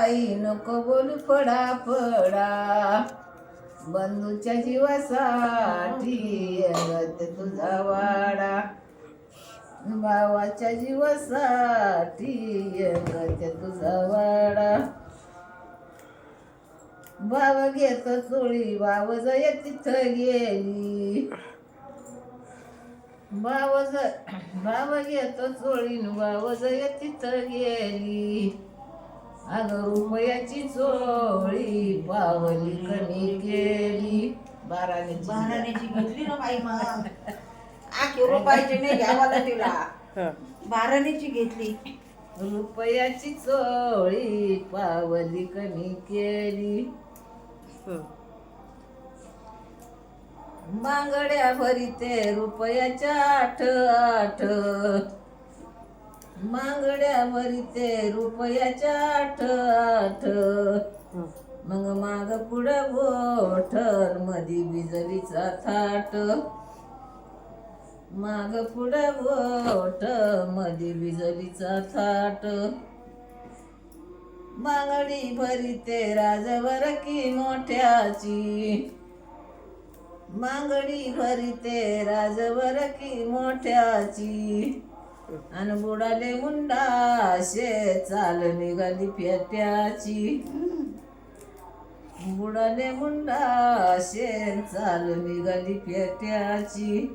बाई नको बोलू फडा फडा, बंधूच्या जीवासाठी येगत तुझा वाडा, भावाच्या जीवासाठी येगत तुझा वाडा. भाव घेत चोळी भाव जय तिथं गेली, भाव घेत चोळी भाव जय तिथं गेली. अगं रुपयाची चोळी पावली कमी केली. बाराण्याची घेतली ना बाई, मग आखी रुपयाची नाही घ्यावाला तिला, बाराण्याची घेतली. रुपयाची चोळी पावली कमी केली. बांगड्या भरीते रुपयाच्या आठ आठ, बांगड्या भरीते रुपयाच्या आठ आठ. मग माग पुढं गोठण मधी बिजलीचा थाट, माग पुढं गोठ मधी बिजलीचा थाट. बांगडी भरीते राजवर की मोठ्याची, बांगडी भरीते राजवर की मोठ्याची. अन बुडाले मुंडाशे चाल निघाली पेट्याची, बुडाले मुंडाशे चाल निघाली पेट्याची.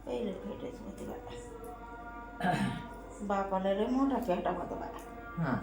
पहिलं भेटायचं होते बाबा, बापाला लय मोठा पेटा होता बाबा. हा